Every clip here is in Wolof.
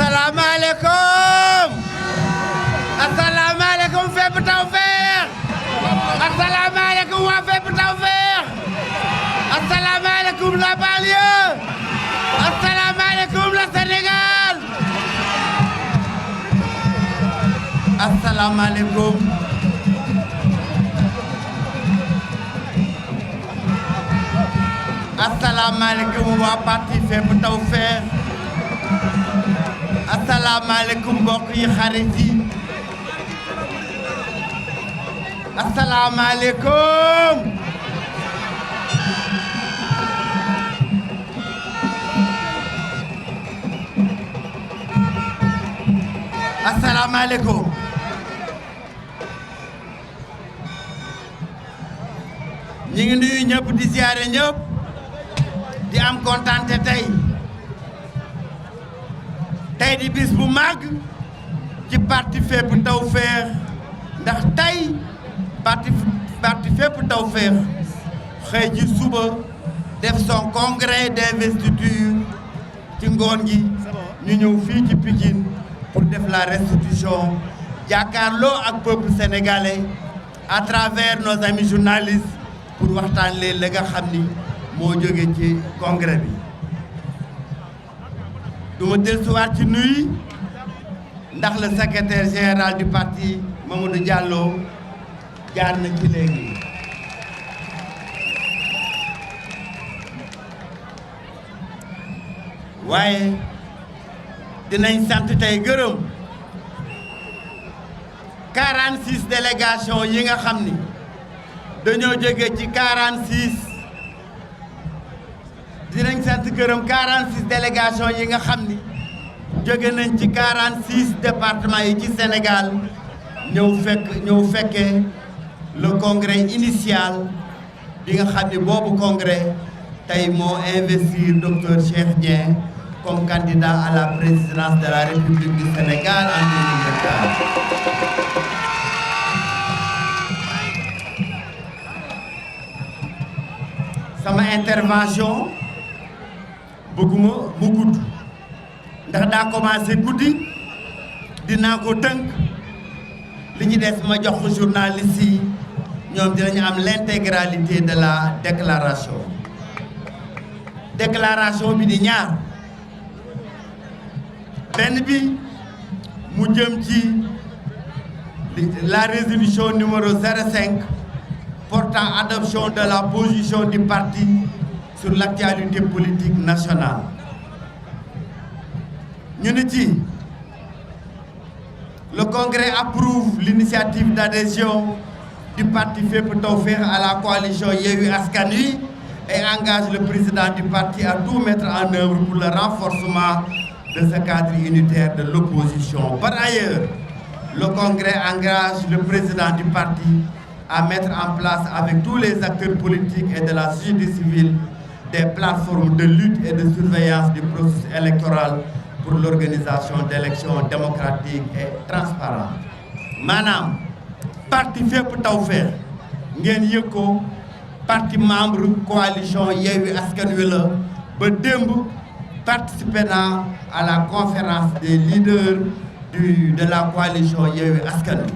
asalaamaaleykum asalaamaaleykum fépp Tawfekh asalaamaaleykum waa fépp Tawfekh asalaamaaleykum la banlieue asalaamaaleykum la Sénégal asalaamaaleykum asalaamaaleykum waa parti fépp Tawfekh asalaamaaleykum mbokk yi xarit yi asalaamaaleykum asalaamaaleykum ñi ngi nuyu ñëpp di ziare ñëpp di am kontante tey di bis bu màgg ci parti fépp Tawfekh ndax tey parti fépp Tawfekh xëy ci suba def son congrès d'investiture ci ngoon gi ñu ñëw fii ci Pikine pour def la restitution jàkkaarloo ak peuple sénégalais à travers nos amis journalistes pour waxtaan leen la nga xam ni moo jóge ci congrès bi duma dellusiwaat ci nuyu ndax le secrétaire général du parti Mamadou Diallo jaar na ci léegi waaye dinañ sant tey gërëm 46 délégations yi nga xam ni dañoo jóge ci 46 dinañ sant gërëm 46 délégations yi nga xam ni jóge nañ ci 46 départements yi ci Sénégal ñëw fekkee le congrès initial bi nga xam ni boobu congrès tey moo investir docteur Cheikh Dieng comme candidat à la présidence de la République du Sénégal en 2024. Sama intervention bëgguma mu gudd ndax daa commencé guddi dinaa ko tënk li ñu des ma jox ko journaliste yi ñoom dinañu am l'intégralité de la déclaration bi di ñaar benn bi mu jëm ci la résolution numéro 05 portant adoption de la position du parti sur l'actualité politique nationale. Ñu ne ci le congrès approuve l'initiative d'adhésion du parti fépp Tawfekh à la coalition Yewwi Askan Wi et engage le président du parti à tout mettre en œuvre pour le renforcement de ce cadre unitaire de l'opposition. Par ailleurs, le congrès engage le président du parti à mettre en place avec tous les acteurs politiques et de la société civile des plateformes de lutte et de surveillance du processus électoral pour l'organisation d'élections démocratiques et transparentes. Maanaam parti fépp Tawfekh ngeen yëg ko parti membre coalition Yewwi Askan Wi la ba démb participer na à la conférence des leaders de la coalition Yewwi Askan Wi.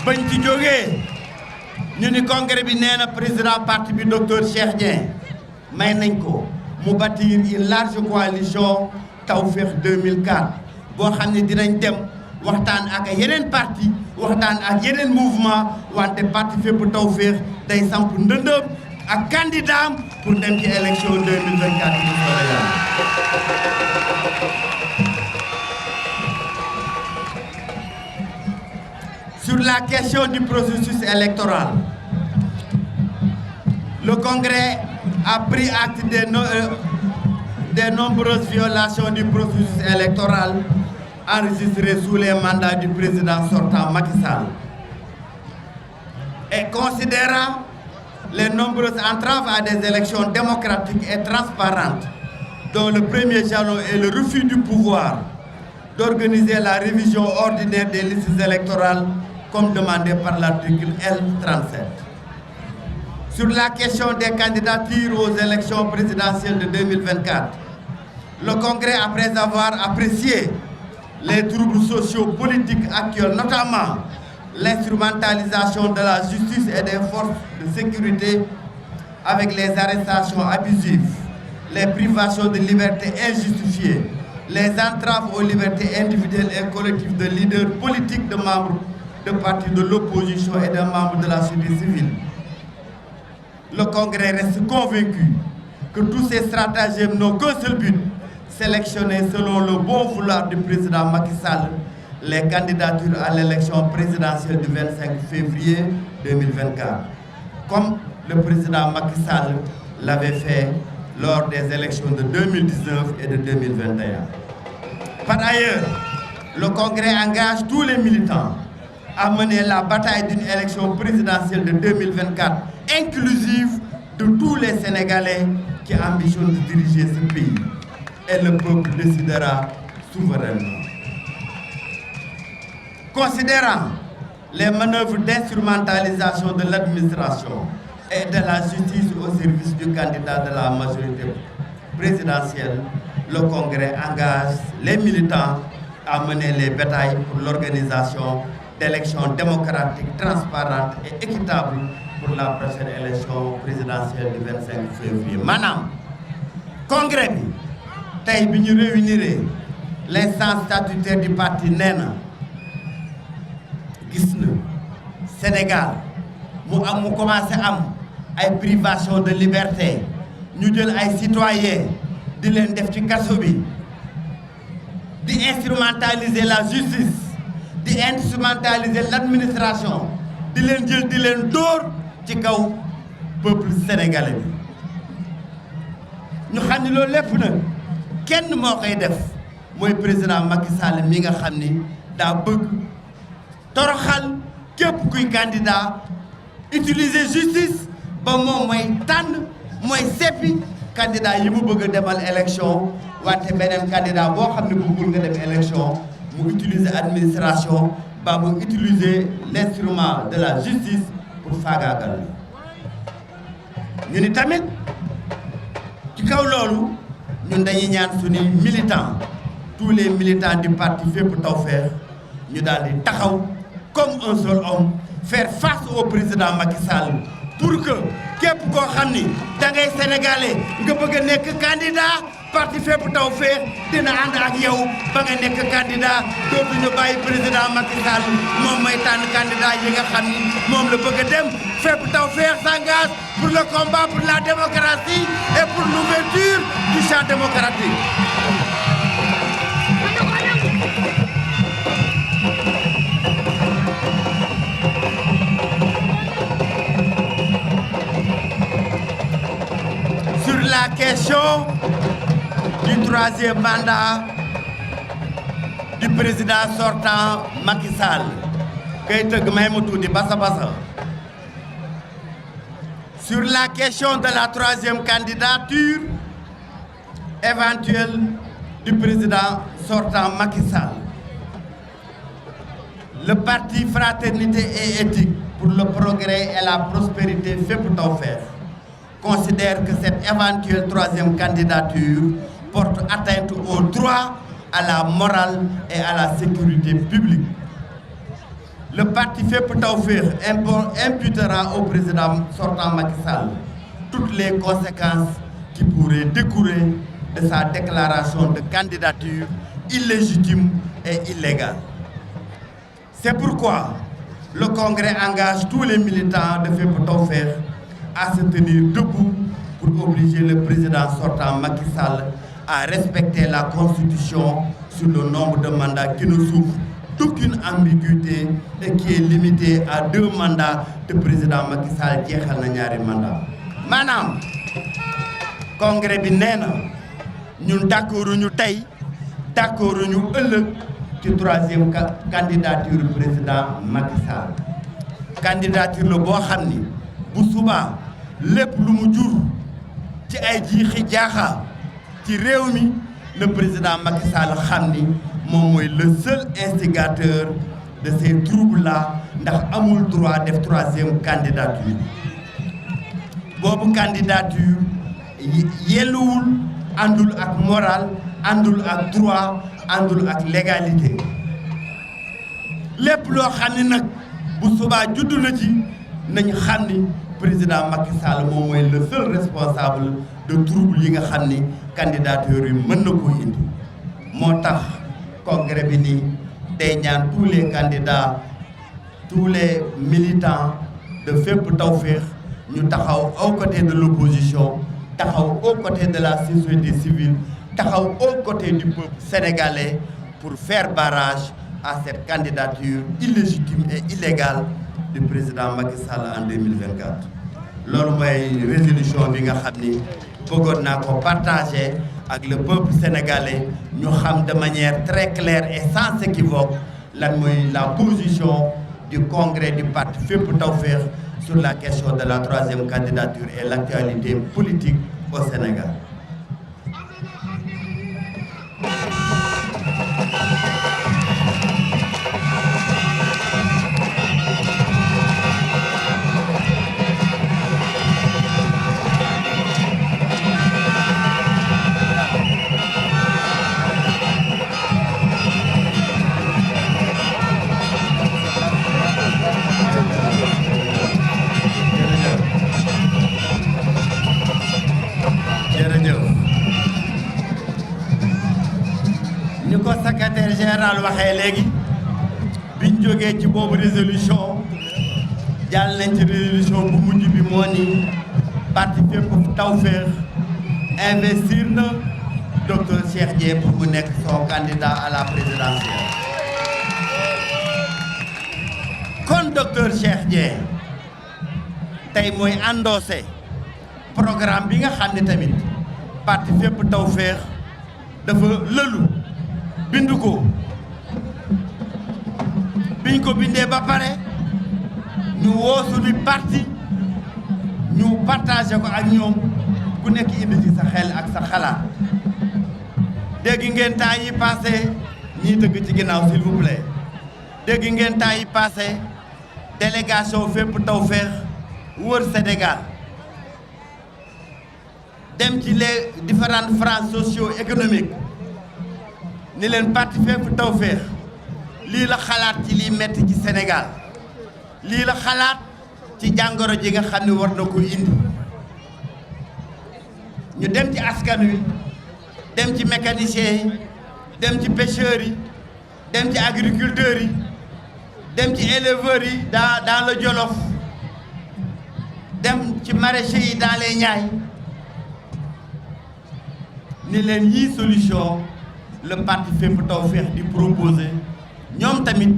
bañ ci jógee ñu ni congrès bi nee na président parti bi docteur Cheikh Dieng may nañ ko mu bâtir une large coalition Tawfekh 2004 boo xam ne dinañ dem waxtaan ak yeneen parti waxtaan ak yeneen mouvement wante parti fépp Tawfekh day samp ndëndëm ak candidat pour dem ci élection 2024 Sur la question du processus électoral, le Congrès a pris acte des nombreuses violations du processus électoral enregistrées sous les mandats du président sortant Macky Sall. Et considérant les nombreuses entraves à des élections démocratiques et transparentes, dont le premier jalon est le refus du pouvoir d'organiser la révision ordinaire des listes électorales comme demandé par l'article L37. Sur la question des candidatures aux élections présidentielles de 2024, le Congrès, après avoir apprécié les troubles sociaux politiques actuels, notamment l'instrumentalisation de la justice et des forces de sécurité avec les arrestations abusives, les privations de liberté injustifiées, les entraves aux libertés individuelles et collectives de leaders politiques, de membres de partis de l'opposition et de membres de la société civile. Le Congrès reste convaincu que tous ces stratagèmes n'ont qu'un seul but, sélectionner selon le bon vouloir du président Macky Sall les candidatures à l'élection présidentielle du 25 février 2024, comme le président Macky Sall l'avait fait lors des élections de 2019 et de 2021. Par ailleurs, le Congrès engage tous les militants à mener la bataille d'une élection présidentielle de 2024 inclusive de tous les Sénégalais qui ambitionnent de diriger ce pays. Et le peuple décidera souverainement. Considérant les manœuvres d'instrumentalisation de l'administration et de la justice au service du candidat de la majorité présidentielle, le Congrès engage les militants à mener les batailles pour l'organisation d'élections démocratiques, transparentes et équitables pour la prochaine élection présidentielle du 25 février. Madame, Congrès bi tey bi ñu réunir l'instance statutaire du parti nee na gis na Sénégal mu commencé am ay privation de liberté ñu jël ay citoyens di leen def ci kaso bi di instrumentaliser la justice di instrumentaliser l'administration di leen jël di leen dóor ci kaw peuple sénégalais bi ñu xam ne loolu lépp nag kenn moo koy def mooy président Macky Sall mi nga xam ni daa bëgg toroxal képp kuy candidat utiliser justice ba moom mooy tànn mooy seppi candidat yi mu bëgg a demal élection wante beneen candidat boo xam ne bëggul nga dem élection mu utiliser administration ba mu utiliser l'instrument de la justice pour faagaagal ñu ni tamit ci kaw loolu ñun dañuy ñaan suñuy militants tous les militants du parti Fépp Tawfekh ñu daal di taxaw comme un seul homme faire face au président Macky Sall pour que képp koo xam ni da ngay sénégalais nga bëgg a nekk candidat parti Fépp Tawfekh dina ànd ak yow ba nga nekk candidat dootuñu bàyyi président Macky Sall moom mooy tànn candidat yi nga xam ni moom la bëgg a dem Fépp Tawfekh s'engage pour le combat pour la démocratie et pour l'ouverture du champ démocratique. Sur la question du troisième mandat du président sortant Macky Sall kay tëgg may mu tuuti basa basa. Sur la question de la troisième candidature éventuelle du président sortant Macky Sall, le parti Fraternité et Éthique pour le progrès et la prospérité Fépp Tawfekh considère que cette éventuelle troisième candidature porte atteinte au droit, à la morale et à la sécurité publique. Le parti Fépp Tawfekh imputera au président sortant Macky Sall toutes les conséquences qui pourraient découler de sa déclaration de candidature illégitime et illégale. C'est pourquoi le Congrès engage tous les militants de Fépp Tawfekh à se tenir debout pour obliger le président sortant Macky Sall à respecter la Constitution sur le nombre de mandats qui ne souffre d'aucune ambiguïté et qui est limité à 2 mandats de président Macky Sall jeexal na ñaari mandat maanaam congrès bi nee na ñun d'accorduñu tey d'accorduñu ëllëg ci troisième candidature président Macky Sall candidature la boo xam ni bu subaa lépp lu mu jur ci ay jiixi jaaxa ci réew mi le président Macky Sall xam ni moom mooy le seul instigateur de ces troubles-là ndax amul droit def troisième candidature boobu candidature yelluwul àndul ak moral àndul ak droit àndul ak légalité lépp loo xam ne nag bu subaa juddu na ci nañ xam ni président Macky Sall moom mooy le seul responsable de trouble yi nga xam ni candidature yi mën na koo indi moo tax congrès bi ni day ñaan tous les candidats tous les militants de fépp Tawfekh ñu taxaw aux côtés de l'opposition taxaw aux côtés de la société civile taxaw aux côtés du peuple sénégalais pour faire barrage à cette candidature illégitime et illégale du président Macky Sall en 2024 loolu mooy résolution bi nga xam ni bëggoon naa ko partager ak le peuple sénégalais ñu xam de manière très claire et sans équivoque lan mooy la position du congrès du parti Fépp Tawfekh sur la question de la troisième candidature et l'actualité politique au Sénégal. ni ko secrétaire général waxee léegi biñ jógee ci boobu résolution jàll nañ ci résolution bu mujj bi moo ni parti Fépp Tawfekh investir na docteur Cheikh Dieng pour mu nekk son candidat à la présidentielle kon docteur Cheikh Dieng tey mooy endossé programme bi nga xam ne tamit parti Fépp Tawfekh dafa lëlu bindu ko biñ ko bindee ba pare ñu woo suñu parti ñu partagé ko ak ñoom ku nekk indi ci sa xel ak sa xalaat dégg ngeen temps yi passé ñiy dëgg ci ginnaaw s'il vous plaît dégg ngeen temps yi passé délégation Fépp Tawfekh wër Sénégal dem ci les différentes franges socio-économiques ni leen parti Fépp Tawfekh lii la xalaat ci liy metti ci Sénégal lii la xalaat ci jàngoro ji nga xam ne war na ko indi ñu dem ci askan wi dem ci mécaniciens yi dem ci pêcheurs yi dem ci agriculteurs yi dem ci éleveurs yi dans le Jolof dem ci maraîchers yi dans les Niayes ni leen yii solution le parti Fépp Tawfekh di proposer ñoom tamit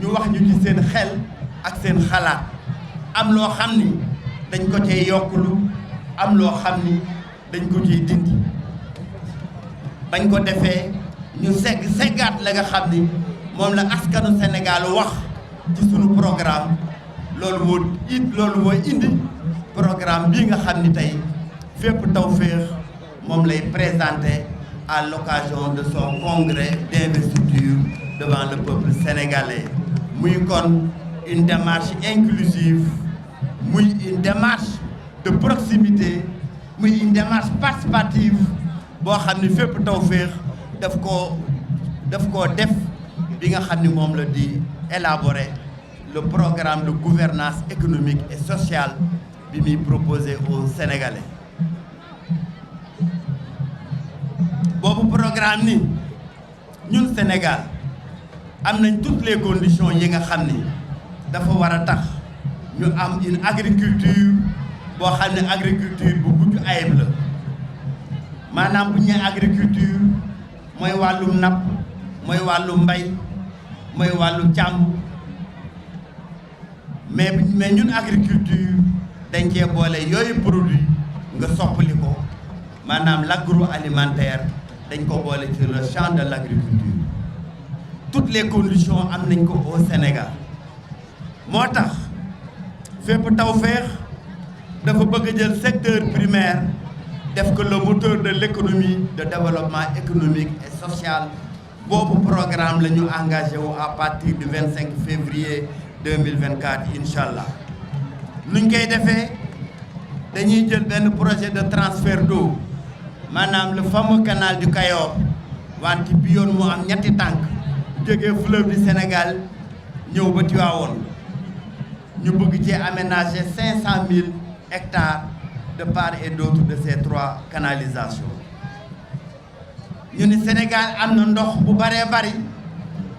ñu wax ñu ci seen xel ak seen xalaat am loo xam ni dañ ko cee yokkulu am loo xam ni dañ ko ciy dindi bañ ko defee ñu seggaat la nga xam ni moom la askanu Sénégal wax ci sunu programme loolu moo indi programme bii nga xam ni tey Fépp Tawfekh moom lay présenté à l'occasion de son congrès d'investiture devant le peuple sénégalais muy kon une démarche inclusive muy une démarche de proximité muy une démarche participative boo xam ni Fépp Tawfekh daf koo def bi nga xam ni moom la di élaborer le programme de gouvernance économique et sociale bi muy proposé aux Sénégalais boobu programme ni ñun Sénégal am nañ toutes les conditions yi nga xam ni dafa war a tax ñu am une agriculture boo xam ne agriculture bu mucc ayib la maanaam bu ñu nee agriculture mooy wàllum napp mooy wàllum mbay mooy wàllu càmm mais ñun agriculture dañ cee boole yooyu produit nga soppali ko maanaam l'agroalimentaire dañ ko boole ci le champ de l'agriculture toutes les conditions am nañ ko au Sénégal moo tax Fépp Tawfekh dafa bëgg a jël secteur primaire def ko le moteur de l'économie de développement économique et social boobu programme la ñu engagé wu à partir du 25 février 2024 incha allah nuñ koy defee dañuy jël benn projet de transfert d'eau maanaam le fameux canal du Cayor wante bi yoon moo am ñetti tànk jógee fleuve du Sénégal ñëw ba Tivaouane ñu bëgg cee aménager 500 000 hectares de part et d'autre de ces 3 canalisations ñu ni Sénégal am na ndox bu baree bari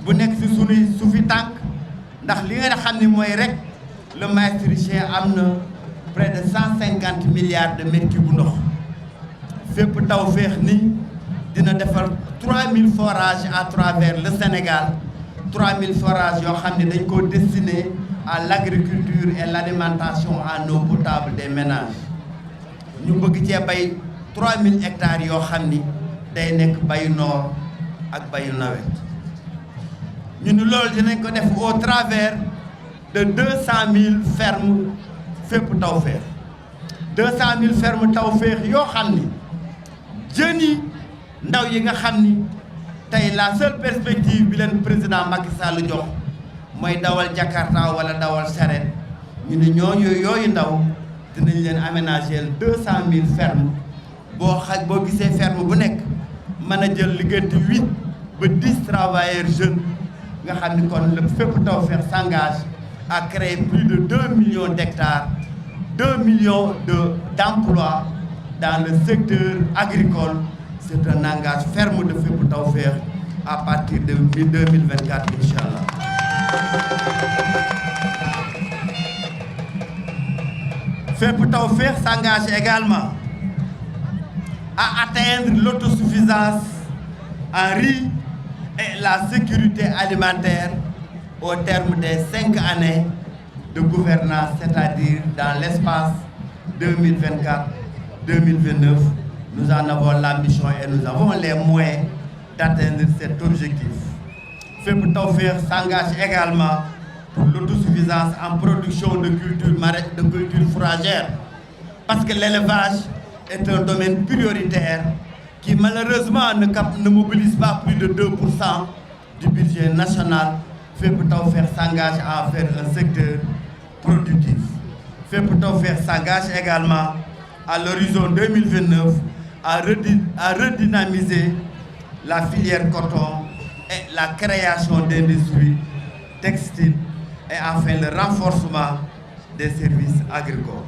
bu nekk ci sunuy suufi tànk ndax li nga xam ni mooy rek le maastrichtien am na près de 150 milliards de mètres cubes bu ndox fépp taw féex ni dina defar 3000 forages à travers le Sénégal 3000 forages yoo xam ne dañ ko destiné à l'agriculture et l'alimentation en eau potable des ménages ñu bëgg cee bay 3000 hectares yoo xam ni day nekk bayu noor ak bayu nawet ñu ni loolu dinañ ko def au travers de 200 000 fermes fépp taw féex 200 000 fermes taw féex yoo xam ni jeunes yi ndaw yi nga xam ni tey la seule perspective bi leen président Macky Sall jox mooy dawal Jakarta wala dawal charrette ñu ne yooyu ndaw dinañ leen aménager 200 000 fermes boo gisee ferme bu nekk mën a jël liggéeyante 8 ba 10 travailleurs jeunes nga xam ni kon le fépp Tawfekh s'engage à créer plus de 2 millions d'hectares 2 millions d'emplois dans le secteur agricole. C'est un engagement ferme de fépp Tawfekh à partir de 2024 Inch'Allah. Fépp Tawfekh s'engage également à atteindre l'autosuffisance en riz et la sécurité alimentaire au terme des 5 années de gouvernance, c'est-à-dire dans l'espace 2024-2029. Nous en avons l'ambition et nous avons les moyens d'atteindre cet objectif. Fépp Tawfekh s'engage également pour l'autosuffisance en production de cultures fourragères, parce que l'élevage est un domaine prioritaire qui malheureusement ne mobilise pas plus de 2% du budget national. Fépp Tawfekh s'engage à faire un secteur productif. Fépp Tawfekh s'engage également à l'horizon 2029 à redynamiser la filière coton et la création d'industries textiles et enfin le renforcement des services agricoles.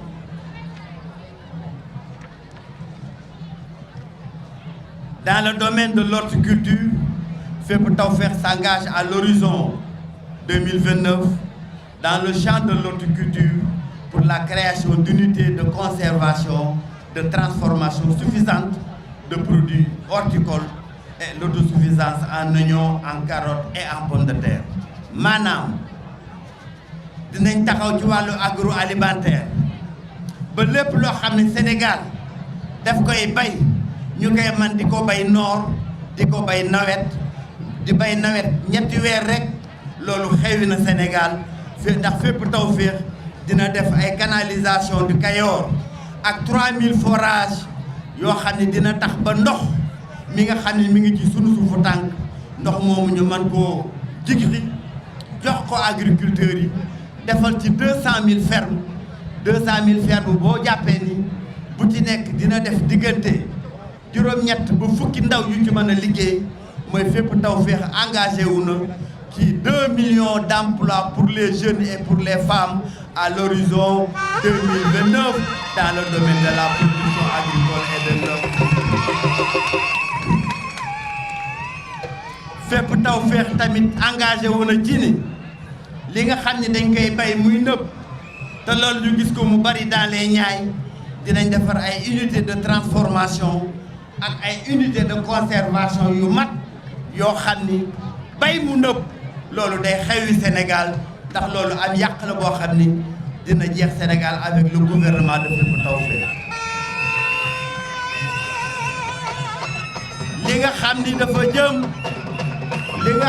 Dans le domaine de l'horticulture, Fépp Tawfekh s'engage à l'horizon 2029 dans le champ de l'horticulture pour la création d'unités de conservation, de transformation suffisante de produits horticoles et l'autosuffisance en oignons, en carottes et en pommes de terre. maanaam dinañ taxaw ci wàllu agroalimentaire ba lépp loo xam ne Sénégal daf koy bay ñu koy man di ko bay noor di ko bay nawet di bay nawet ñetti weer rek loolu xewi na Sénégal ndax Fépp Tawfekh dina def ay canalisation du Cayor ak 3000 forages yoo xam ne dina tax ba ndox mi nga xam ne mi ngi ci sunu suufu tànk ndox moomu ñu mën koo jigli jox ko agriculteurs yi defal ci 200 000 fermes 200 000 fermes boo jàppee ni bu ci nekk dina def diggante juróom-ñett ba fukki ndaw yu ci mën a liggéey mooy Fépp Tawfekh engagé wu na ci 2 millions d'emplois pour les jeunes et pour les femmes à l'horizon 2029 dans le domaine de la production agricole et de l'eau. Fépp Tawfekh tamit engagé wu na ci ni li nga xam ne dañ koy bay muy nëb te loolu ñu gis ko mu bari dans les Niayes dinañ defar ay unités de transformation ak ay unités de conservation yu mat yoo xam ni bay mu nëb loolu day xewi Sénégal ndax loolu am yàq la boo xam ni dina jeex Sénégal avec le gouvernement de Fépp Tawfekh. li nga xam ni dafa jëm li nga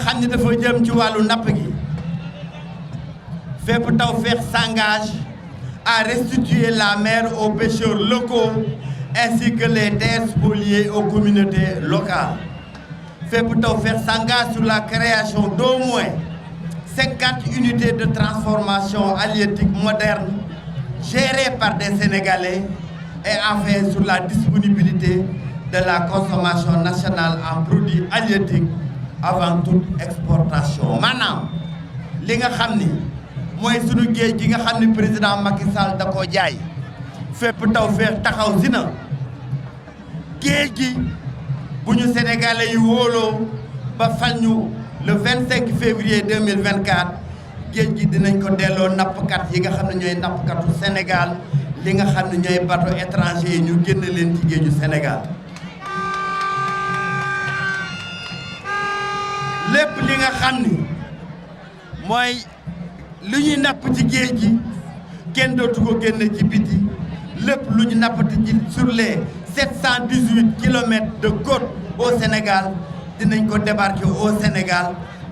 xam ne dafa jëm ci wàllu napp gi Fépp Tawfekh s'engage à restituer la mer aux pêcheurs locaux ainsi que les terres spoliées aux communautés locales. Fépp Tawfekh s'engage sur la création d'au moins 50 unités de transformation halieutique moderne gérées par des Sénégalais et enfin sur la disponibilité de la consommation nationale en produits halieutiques avant toute exportation. Maanaam li nga xam ni mooy sunu géej gi nga xam ni président Macky Sall da koo jaay Fépp Tawfekh taxaw si na géej gi bu ñu Sénégalais yi wóoloo ba fal ñu le 25 février 2024 géej gi dinañ ko delloo nappkat yi nga xam ne ñooy nappkatu Sénégal li nga xam ne ñooy bateau étranger yi ñu génn leen ci géeju Sénégal. lépp li nga xam ni mooy lu ñuy napp ci géej gi kenn dootu ko génne ci biti lépp lu ñu nappati ci sur les 718 kilomètres de côte au Sénégal dinañ ko débarquer au Sénégal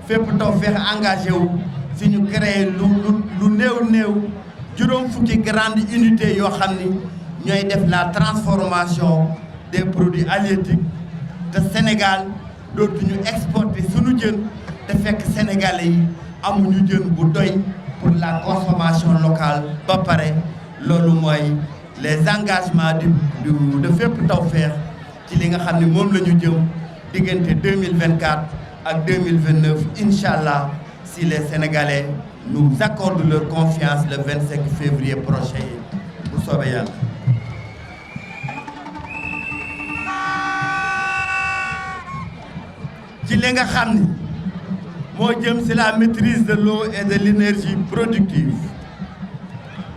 Fépp Tawfekh engagé wu si ñu créé lu néew juróom fukki grande unité yoo xam ni ñooy def la transformation des produits halieutiques te Sénégal dootuñu exporter sunu jën te fekk sénégalais yi amuñu jën bu doy pour la consommation locale ba pare loolu mooy les engagements de Fépp Tawfekh ci li nga xam ne moom la ñu jëm diggante 2024 ak 2029 incha allah si les sénégalais nous accordent leur confiance le 25 février prochain bu soobee yàlla. ci li nga xam ni moo jëm ci la maîtrise de l'eau et de l'énergie productive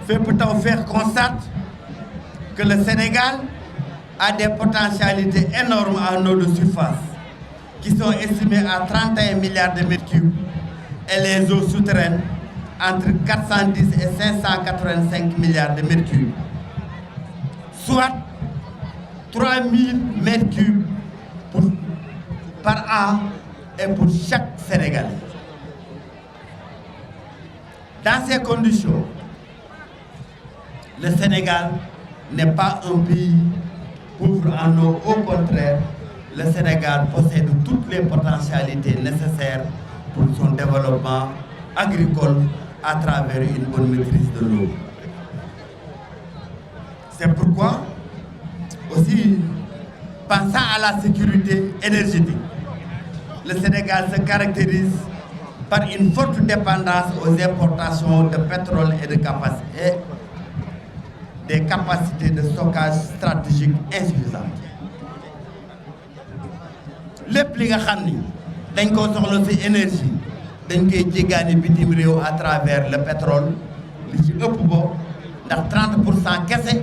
Fépp Tawfekh constate que le Sénégal a des potentialités énormes en eau de surface qui sont estimées à 31 milliards de mètres cubes et les eaux souterraines entre 410 et 585 milliards de mètres cubes, soit 3000 mètres cubes par an et pour chaque Sénégalais. Dans ces conditions, le Sénégal n'est pas un pays pauvre en eau. Au contraire, le Sénégal possède toutes les potentialités nécessaires pour son développement agricole à travers une bonne maîtrise de l'eau. C'est pourquoi, aussi, pensant à la sécurité énergétique, le Sénégal se caractérise par une forte dépendance aux importations de pétrole et des capacités de stockage stratégiques insuffisantes. lépp li nga xam ni dañ koo soxla ci énergie dañ koy jéggaani bitim réew à travers le pétrole li ci ëpp bo ndax 30% kese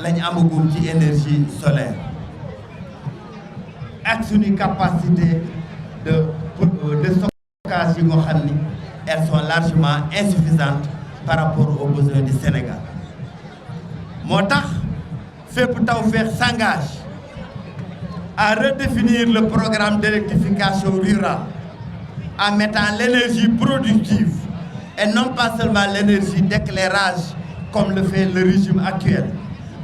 lañ amagum ci énergie solaire ak suñu capacité de stockage yi nga xam ni elles sont largement insuffisantes par rapport aux besoins du Sénégal. moo tax Fépp Tawfekh s'engage à redéfinir le programme d'électrification rurale en mettant l'énergie productive et non pas seulement l'énergie d'éclairage comme le fait le régime actuel,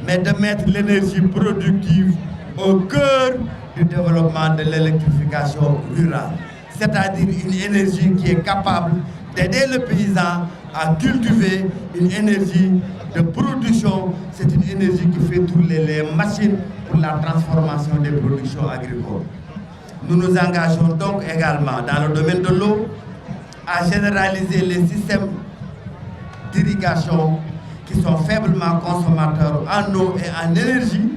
mais de mettre l'énergie productive au cœur du développement de l'électrification rurale, c'est-à-dire une énergie qui est capable d'aider le paysan à cultiver une énergie de production. C'est une énergie qui fait tourner les machines pour la transformation des productions agricoles. Nous nous engageons donc également dans le domaine de l'eau à généraliser les systèmes d'irrigation qui sont faiblement consommateurs en eau et en énergie,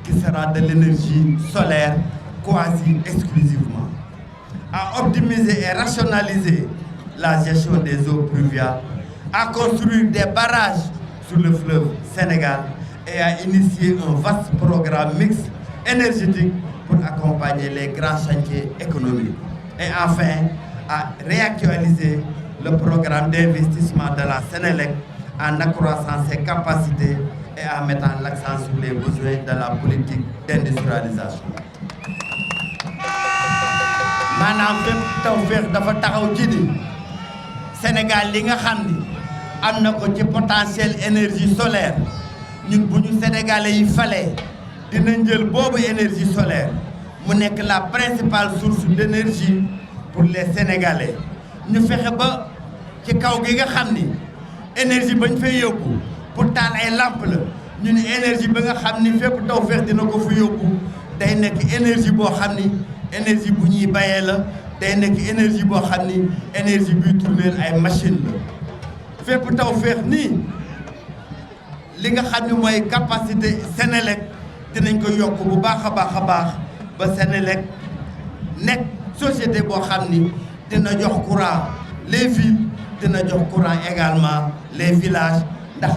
qui sera de l'énergie solaire quasi exclusivement, à optimiser et rationaliser la gestion des eaux pluviales, à construire des barrages sur le fleuve Sénégal et à initier un vaste programme mixte énergétique pour accompagner les grands chantiers économiques. Et enfin, à réactualiser le programme d'investissement de la Sénélec en accroissant ses capacités et en mettant l'accent sur les besoins de la politique d'industrialisation. maanaam fépp Tawfekh dafa taxaw ci ni Sénégal li nga xam ni am na ko ci potentiel énergie solaire ñun bu ñu sénégalais yi falee dinañ jël boobu énergie solaire mu nekk la principale source d'énergie pour les sénégalais ñu fexe ba ci kaw gi nga xam ni énergie bañ fay yóbbu pour taal ay lampe la ñu ni énergie ba nga xam ni fépp Tawfekh dina ko fa yóbbu day nekk énergie boo xam ni énergie bu ñuy bayee la day nekk énergie boo xam ni énergie buy tourner ay machine la fépp Tawfekh nii li nga xam ni mooy capacité Sénélec dinañ ko yokk bu baax a baax a baax ba Sénélec nekk société boo xam ni dina jox courant les villes dina jox courant également les villages ndax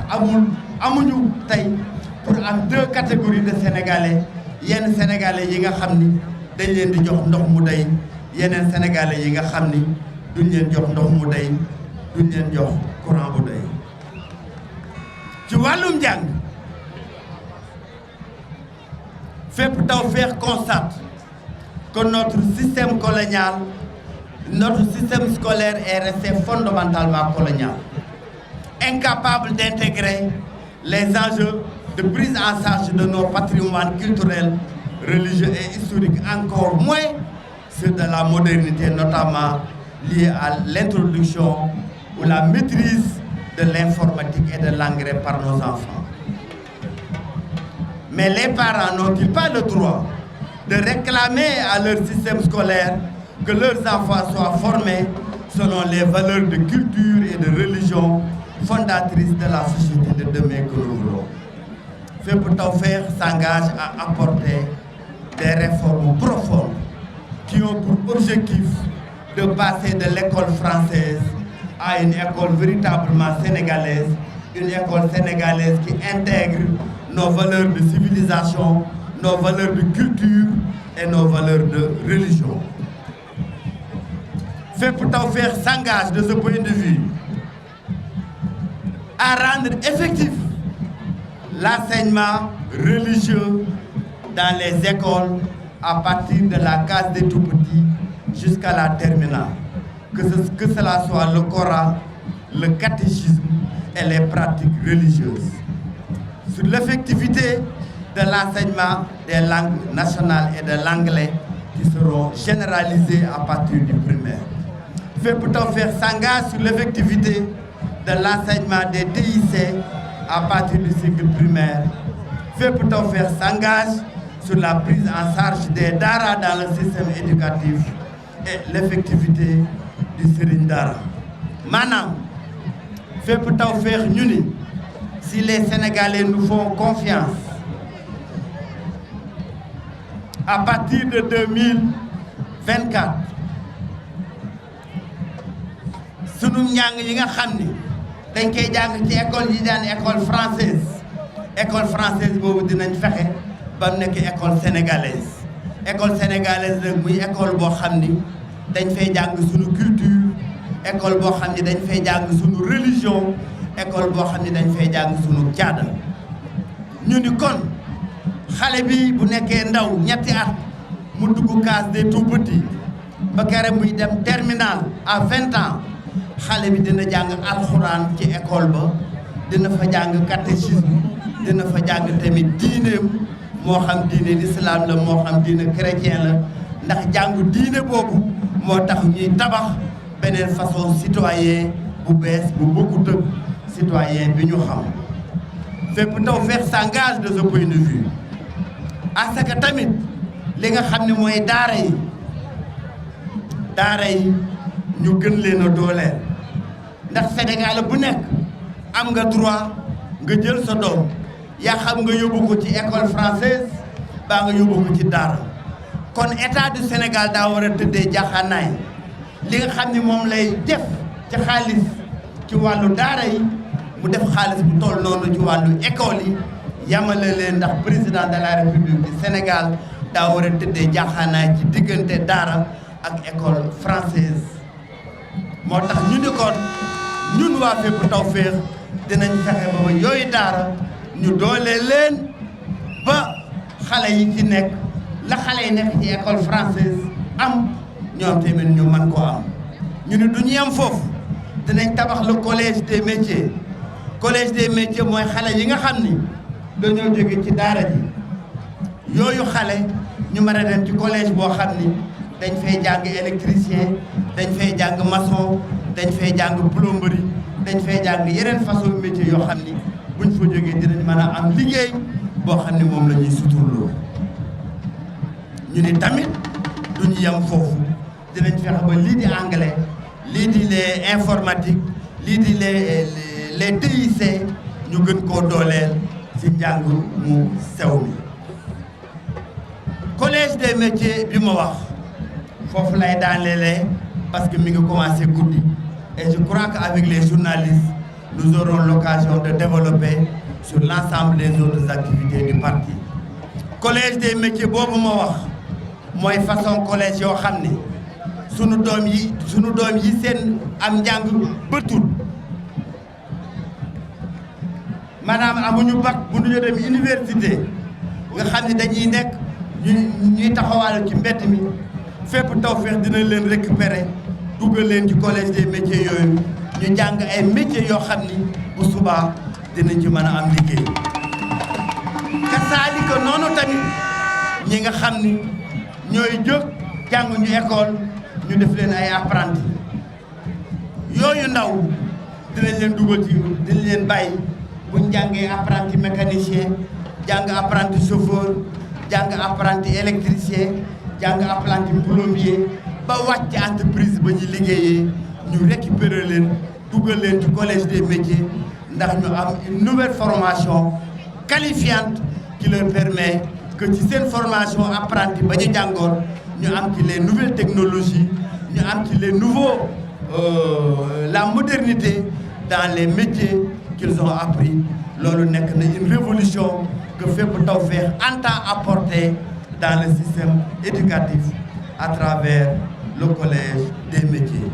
amuñu tey pour am 2 catégories de sénégalais yenn sénégalais yi nga xam ni dañ leen di jox ndox mu day yeneen sénégalais yi nga xam ni duñ leen jox ndox mu day duñ leen jox courant bu day ci wàllum njàng fépp Tawfekh constate que notre système colonial notre système scolaire est resté fondamentalement colonial incapable d'intégrer les enjeux de prise en charge de nos patrimoines culturels, religieux et historiques, encore moins ceux de la modernité, notamment liés à l'introduction ou la maîtrise de l'informatique et de l'engrais par nos enfants. Mais les parents n'ont-ils pas le droit de réclamer à leur système scolaire que leurs enfants soient formés selon les valeurs de culture et de religion fondatrices de la société de demain que nous voulons? Fépp Tawfekh s'engage à apporter des réformes profondes qui ont pour objectif de passer de l'école française à une école véritablement sénégalaise, une école sénégalaise qui intègre nos valeurs de civilisation, nos valeurs de culture et nos valeurs de religion. Fépp Tawfekh s'engage de ce point de vue à rendre effectif l'enseignement religieux dans les écoles à partir de la case des tout-petits jusqu'à la terminale. Que cela soit le Coran, le catéchisme et les pratiques religieuses. Sur l'effectivité de l'enseignement des langues nationales et de l'anglais qui seront généralisées à partir du primaire. Fépp Tawfekh s'engage sur l'effectivité de l'enseignement des TIC à partir du cycle primaire. Fépp Tawfekh s'engage sur la prise en charge des daara dans le système éducatif et l'effectivité du Serigne Dara. Maanaam Fépp Tawfekh ñu ni si les Sénégalais nous font confiance à partir de 2024 sunu njàng yi nga xam ni dañ koy jàng ci école yi daan école française boobu dinañ fexe ba mu nekk école sénégalaise nag muy école boo xam ni dañ fay jàng sunu culture école boo xam ni dañ fay jàng sunu religion école boo xam ni dañ fay jàng sunu caada ñu ni kon xale bi bu nekkee ndaw ñetti at mu dugg case des tout-petits ba kere muy dem terminal à 20 ans xale bi dina jàng alxuraan ci école ba dina fa jàng catéchisme dina fa jàng tamit diineem moo xam diine l'islam la moo xam diine chrétien la ndax jàngu diine boobu moo tax ñuy tabax beneen façon citoyen bu bees bu bokkut ak citoyen bi ñu xam. Fépp Tawfekh s'engage de ce point de vue à ce que tamit li nga xam ne mooy daara yi ñu gën leen a dooleel ndax Sénégal bu nekk am nga droit nga jël sa doom yaa xam nga yóbbu ko ci école française baa nga yóbbu ko ci daara kon état du Sénégal daa war a tëddee jaxaanaay li nga xam ne moom lay def ci xaalis ci wàllu daara yi mu def xaalis bu toll noonu ci wàllu école yi yamale leen ndax président de la République du Sénégal daa war a tëddee jaxaanaay ci diggante daara ak école française moo tax ñu ni kon ñun waa Fépp Tawfekh dinañ fexe ba yooyu daara ñu dooleel leen ba xale yi ci nekk la xale yi nekk ci école française am ñoom tamit ñu mën koo am ñu ne du ñu yem foofu dinañ tabax le collège des métiers collège des métiers mooy xale yi nga xam ni dañoo jóge ci daara ji yooyu xale ñu mën a dem ci collège boo xam ni dañ fay jàng électricien dañ fay jàng maçon dañ fay jàng plomberie dañ fay jàng yeneen façon métier yoo xam ni buñ fa jógee dinañ mën a am liggéey boo xam ni moom la ñuy suturloo ñu ni tamit duñu yem foofu dinañ fexe ba lii di anglais lii di les informatique lii di les TIC ñu gën koo dooleel ci njàng mu sew mi collège des métiers bi ma wax foofu lay daanelee parce que mi ngi commencé guddi et je crois qu'avec les journalistes nous aurons l'occasion de développer sur l'ensemble des autres activités du parti collège des métiers boobu ma wax mooy façon collège yoo xam ni sunu doom yi seen am njàng bëtul maanaam amuñu bac bu ñu dem université nga xam ni dañuy nekk ñuy taxawaalu ci mbedd mi fépp Tawfekh dina leen récupérer dugal leen ci collège des métiers yooyu ñu jàng ay métiers yoo xam ni bu subaa dinañ ci mën a am liggéey kasaalika noonu tamit ñi nga xam ni ñooy jóg jàng ñu école ñu def leen ay apprenti yooyu ndaw dinañ leen dugal ci dinañ leen bàyyi buñ jàngee apprenti mécanicien jàng apprenti chauffeur jàng apprenti électricien jàng apprenti plombier ba wàcc entreprise ba ñu liggéeyee ñu récupérer leen dugal leen ci collège des métiers ndax ñu am une nouvelle formation qualifiante qui leur permet que ci seen formation apprenti ba ñu jàngoon ñu am ci les nouvelles technologies ñu am ci les nouveaux la modernité dans les métiers qu'ils ont appris loolu nekk na une révolution que fépp Tawfekh entend apporter dans le système éducatif à travers le collège des métiers.